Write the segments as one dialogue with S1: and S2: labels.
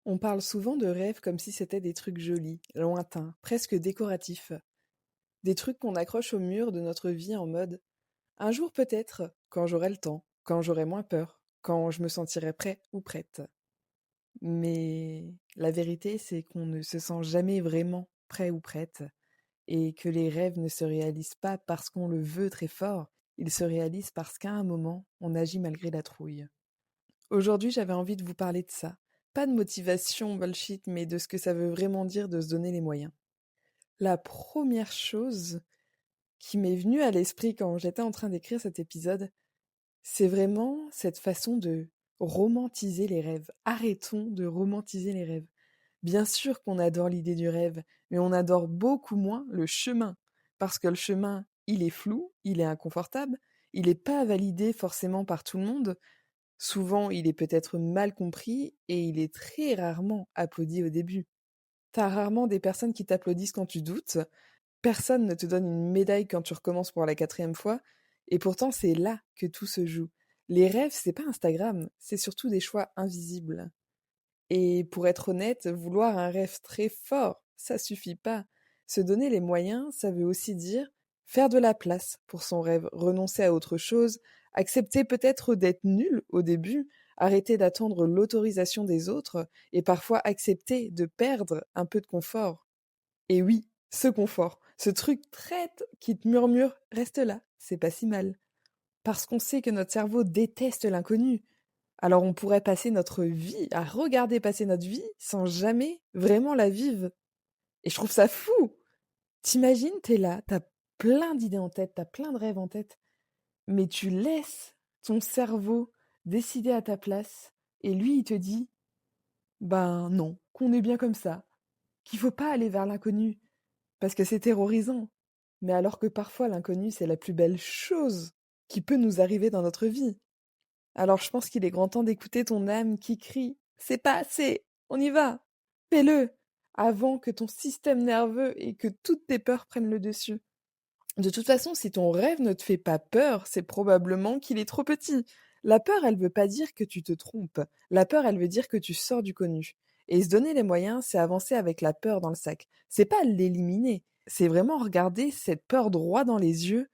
S1: On parle souvent de rêves comme si c'était des trucs jolis, lointains, presque décoratifs. Des trucs qu'on accroche au mur de notre vie en mode un jour peut-être, quand j'aurai le temps, quand j'aurai moins peur, quand je me sentirai prêt ou prête. Mais la vérité, c'est qu'on ne se sent jamais vraiment prêt ou prête et que les rêves ne se réalisent pas parce qu'on le veut très fort, ils se réalisent parce qu'à un moment, on agit malgré la trouille. Aujourd'hui, j'avais envie de vous parler de ça. Pas de motivation bullshit, mais de ce que ça veut vraiment dire de se donner les moyens. La première chose qui m'est venue à l'esprit quand j'étais en train d'écrire cet épisode, c'est vraiment cette façon de romantiser les rêves. Arrêtons de romantiser les rêves. Bien sûr qu'on adore l'idée du rêve, mais on adore beaucoup moins le chemin. Parce que le chemin, il est flou, il est inconfortable, il n'est pas validé forcément par tout le monde. Souvent, il est peut-être mal compris et il est très rarement applaudi au début. T'as rarement des personnes qui t'applaudissent quand tu doutes, personne ne te donne une médaille quand tu recommences pour la quatrième fois, et pourtant c'est là que tout se joue. Les rêves, c'est pas Instagram, c'est surtout des choix invisibles. Et pour être honnête, vouloir un rêve très fort, ça suffit pas. Se donner les moyens, ça veut aussi dire faire de la place pour son rêve, renoncer à autre chose, accepter peut-être d'être nul au début, arrêter d'attendre l'autorisation des autres et parfois accepter de perdre un peu de confort. Et oui, ce confort, ce truc traite qui te murmure, reste là, c'est pas si mal. Parce qu'on sait que notre cerveau déteste l'inconnu. Alors on pourrait passer notre vie à regarder passer notre vie sans jamais vraiment la vivre. Et je trouve ça fou. T'imagines, t'es là, t'as plein d'idées en tête, t'as plein de rêves en tête, mais tu laisses ton cerveau décider à ta place, et lui il te dit, ben non, qu'on est bien comme ça, qu'il faut pas aller vers l'inconnu, parce que c'est terrorisant. Mais alors que parfois l'inconnu c'est la plus belle chose qui peut nous arriver dans notre vie. Alors je pense qu'il est grand temps d'écouter ton âme qui crie c'est pas assez, on y va, fais-le, avant que ton système nerveux et que toutes tes peurs prennent le dessus. De toute façon, si ton rêve ne te fait pas peur, c'est probablement qu'il est trop petit. La peur, elle veut pas dire que tu te trompes. La peur, elle veut dire que tu sors du connu. Et se donner les moyens, c'est avancer avec la peur dans le sac. C'est pas l'éliminer. C'est vraiment regarder cette peur droit dans les yeux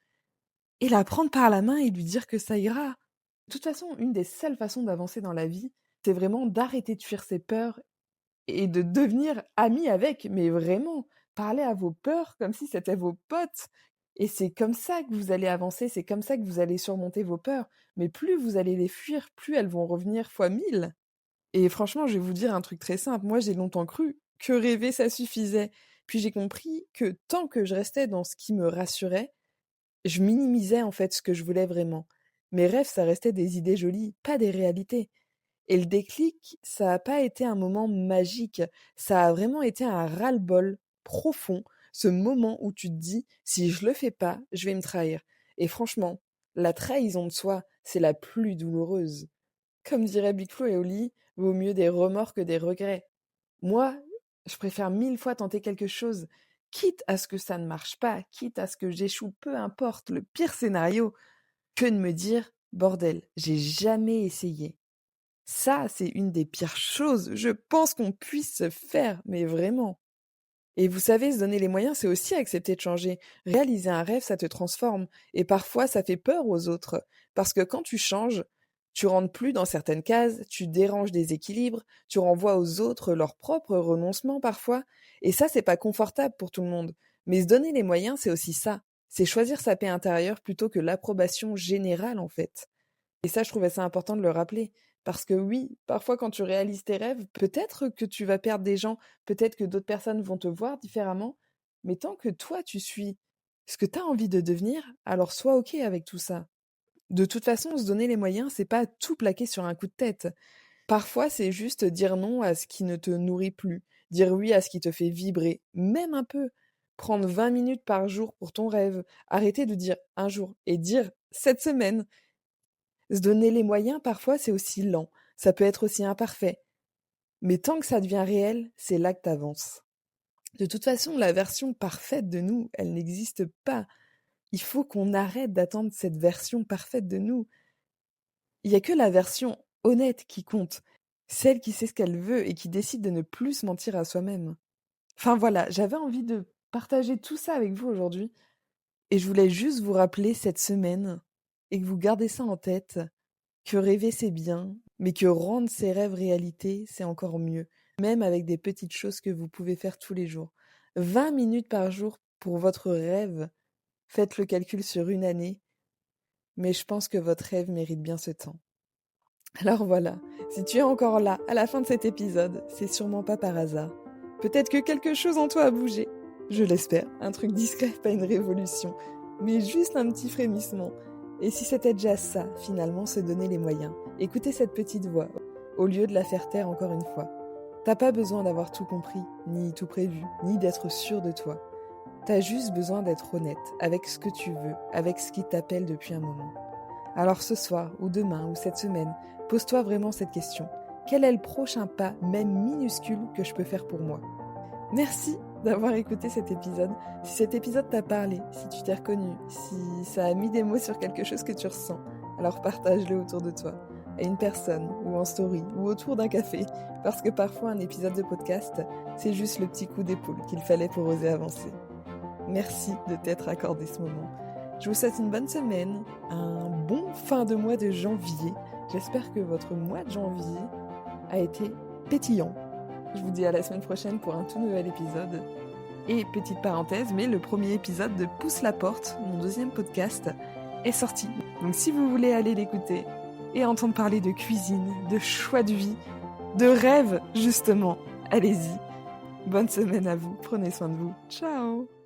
S1: et la prendre par la main et lui dire que ça ira. De toute façon, une des seules façons d'avancer dans la vie, c'est vraiment d'arrêter de fuir ses peurs et de devenir ami avec, mais vraiment, parler à vos peurs comme si c'était vos potes. Et c'est comme ça que vous allez avancer, c'est comme ça que vous allez surmonter vos peurs. Mais plus vous allez les fuir, plus elles vont revenir fois 1000. Et franchement, je vais vous dire un truc très simple. Moi, j'ai longtemps cru que rêver, ça suffisait. Puis j'ai compris que tant que je restais dans ce qui me rassurait, je minimisais en fait ce que je voulais vraiment. Mes rêves, ça restait des idées jolies, pas des réalités. Et le déclic, ça a pas été un moment magique, ça a vraiment été un ras-le-bol profond, ce moment où tu te dis: «Si je le fais pas, je vais me trahir» et franchement, la trahison de soi, c'est la plus douloureuse. Comme dirait Big Flo et Oli: «Vaut mieux des remords que des regrets». Moi, je préfère 1000 fois tenter quelque chose, quitte à ce que ça ne marche pas, quitte à ce que j'échoue, peu importe, le pire scénario, que de me dire: «Bordel, j'ai jamais essayé». Ça, c'est une des pires choses, je pense qu'on puisse se faire, mais vraiment. Et vous savez, se donner les moyens, c'est aussi accepter de changer. Réaliser un rêve, ça te transforme. Et parfois, ça fait peur aux autres. Parce que quand tu changes, tu rentres plus dans certaines cases, tu déranges des équilibres, tu renvoies aux autres leurs propres renoncements parfois. Et ça, c'est pas confortable pour tout le monde. Mais se donner les moyens, c'est aussi ça. C'est choisir sa paix intérieure plutôt que l'approbation générale, en fait. Et ça, je trouvais ça important de le rappeler. Parce que oui, parfois quand tu réalises tes rêves, peut-être que tu vas perdre des gens, peut-être que d'autres personnes vont te voir différemment, mais tant que toi tu suis ce que tu as envie de devenir, alors sois OK avec tout ça. De toute façon, se donner les moyens, c'est pas tout plaquer sur un coup de tête. Parfois, c'est juste dire non à ce qui ne te nourrit plus, dire oui à ce qui te fait vibrer, même un peu. Prendre 20 minutes par jour pour ton rêve, arrêter de dire un jour et dire cette semaine. Se donner les moyens, parfois, c'est aussi lent, ça peut être aussi imparfait. Mais tant que ça devient réel, c'est là que t'avances. De toute façon, la version parfaite de nous, elle n'existe pas. Il faut qu'on arrête d'attendre cette version parfaite de nous. Il y a que la version honnête qui compte. celle qui sait ce qu'elle veut et qui décide de ne plus se mentir à soi-même. Enfin voilà, j'avais envie de partager tout ça avec vous aujourd'hui et je voulais juste vous rappeler cette semaine et que vous gardez ça en tête, que rêver c'est bien, mais que rendre ses rêves réalité, c'est encore mieux, même avec des petites choses que vous pouvez faire tous les jours. 20 minutes par jour pour votre rêve, faites le calcul sur une année, mais je pense que votre rêve mérite bien ce temps. Alors voilà, si tu es encore là à la fin de cet épisode, c'est sûrement pas par hasard. Peut-être que quelque chose en toi a bougé. Je l'espère, un truc discret, pas une révolution, mais juste un petit frémissement. Et si c'était déjà ça, finalement, se donner les moyens, écouter cette petite voix, au lieu de la faire taire encore une fois. T'as pas besoin d'avoir tout compris, ni tout prévu, ni d'être sûr de toi. T'as juste besoin d'être honnête avec ce que tu veux, avec ce qui t'appelle depuis un moment. Alors ce soir, ou demain, ou cette semaine, pose-toi vraiment cette question. Quel est le prochain pas, même minuscule, que je peux faire pour moi? Merci d'avoir écouté cet épisode. Si cet épisode t'a parlé, si tu t'es reconnu, si ça a mis des mots sur quelque chose que tu ressens, alors partage-le autour de toi, à une personne, ou en story, ou autour d'un café, parce que parfois un épisode de podcast, c'est juste le petit coup d'épaule qu'il fallait pour oser avancer. Merci de t'être accordé ce moment. Je vous souhaite une bonne semaine, un bon fin de mois de janvier. J'espère que votre mois de janvier a été pétillant. Je vous dis à la semaine prochaine pour un tout nouvel épisode. Et petite parenthèse, mais le premier épisode de Pousse la porte, mon deuxième podcast, est sorti. Donc si vous voulez aller l'écouter et entendre parler de cuisine, de choix de vie, de rêve justement, allez-y. Bonne semaine à vous, prenez soin de vous. Ciao!